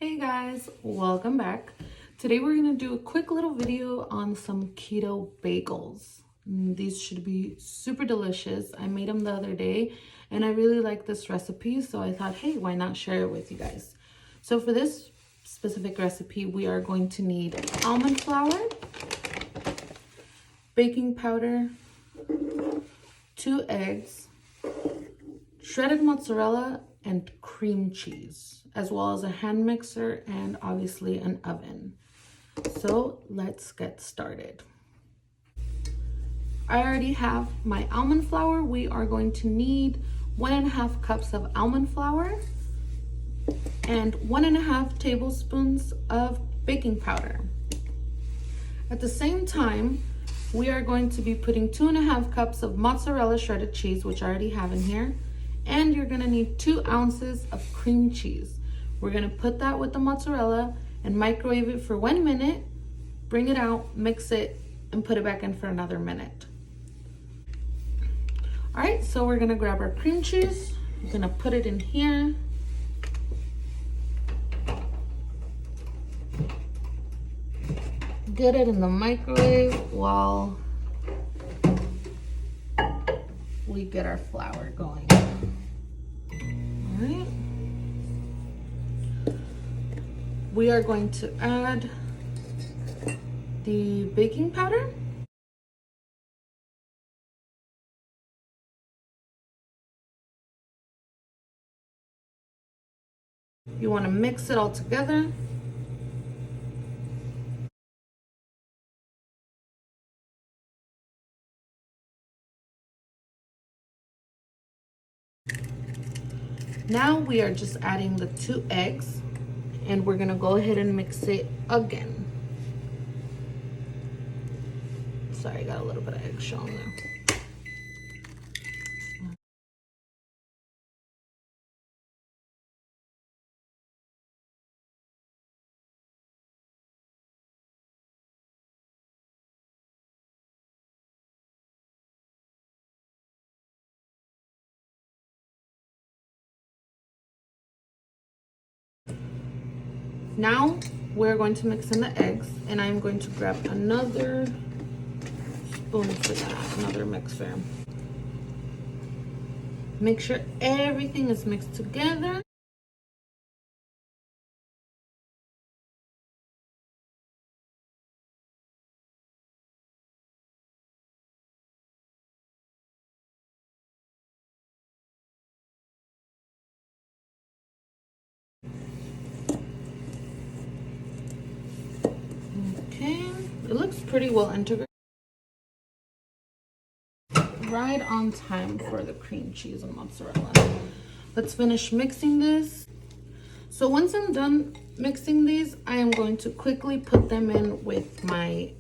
Hey guys, welcome back. Today we're going to do a quick little video on some keto bagels. These should be super delicious. I made them the other day and I really like this recipe, so I thought, hey, why not share it with you guys? So for this specific recipe, we are going to need almond flour, baking powder, 2 eggs, shredded mozzarella, and cream cheese, as well as a hand mixer and obviously an oven. So let's get started. I already have my almond flour. We are going to need 1.5 cups of almond flour and 1.5 tablespoons of baking powder. At the same time, we are going to be putting 2.5 cups of mozzarella shredded cheese, which I already have in here. And you're gonna need 2 ounces of cream cheese. We're gonna put that with the mozzarella and microwave it for 1 minute, bring it out, mix it, and put it back in for another minute. All right, so we're gonna grab our cream cheese. We're gonna put it in here. Get it in the microwave while we get our flour going. All right. We are going to add the baking powder. You want to mix it all together. Now we are just adding the 2 eggs and we're gonna go ahead and mix it again. Sorry, I got a little bit of eggshell in there. Now we're going to mix in the eggs, and I'm going to grab another spoon for that, another mixer. Make sure everything is mixed together. Okay, it looks pretty well integrated. Right on time for the cream cheese and mozzarella. Let's finish mixing this. So once I'm done mixing these, I am going to quickly put them in with my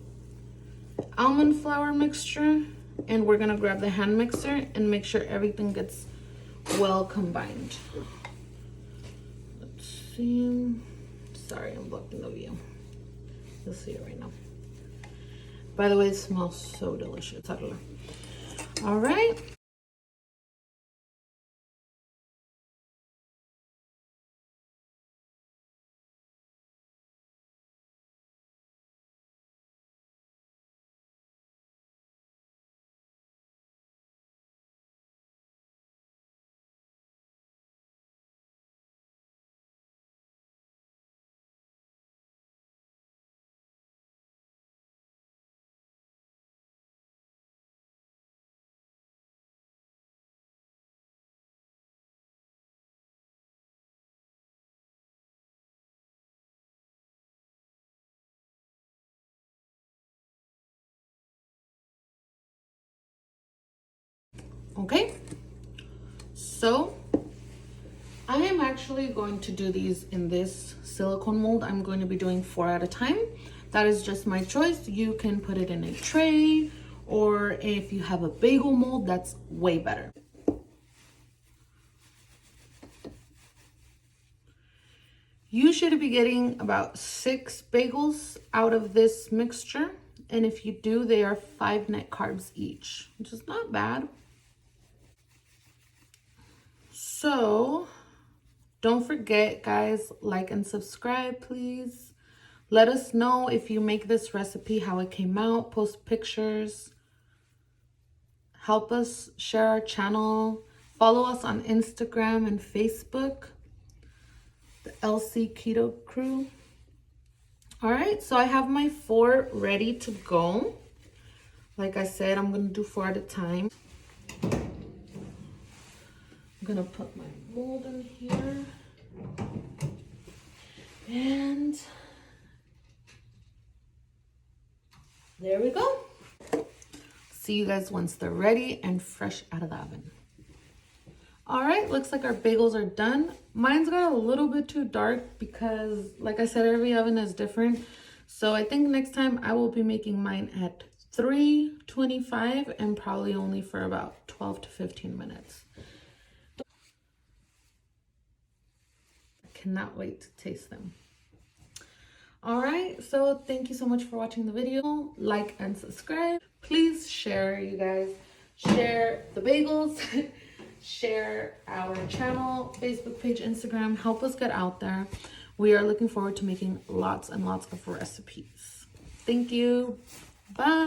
almond flour mixture, and we're gonna grab the hand mixer and make sure everything gets well combined. Let's see. Sorry, I'm blocking the view. You'll see it right now. By the way, it smells so delicious. All right. Okay, so I am actually going to do these in this silicone mold. I'm going to be doing 4 at a time. That is just my choice. You can put it in a tray, or if you have a bagel mold, that's way better. You should be getting about 6 bagels out of this mixture. And if you do, they are 5 net carbs each, which is not bad. So Don't forget, guys, like and subscribe, please. Let us know if you make this recipe, how it came out. Post pictures. Help us share our channel. Follow us on Instagram and Facebook, the LC Keto Crew. All right, so I have my 4 ready to go. Like I said, I'm gonna do 4 at a time. I'm gonna put my mold in here. And there we go. See you guys once they're ready and fresh out of the oven. All right, looks like our bagels are done. Mine's got a little bit too dark because, like I said, every oven is different. So I think next time I will be making mine at 325 and probably only for about 12 to 15 minutes. I cannot wait to taste them. All right, so thank you so much for watching the video. Like and subscribe. Please share, you guys. Share the bagels. Share our channel, Facebook page, Instagram. Help us get out there. We are looking forward to making lots and lots of recipes. Thank you. Bye.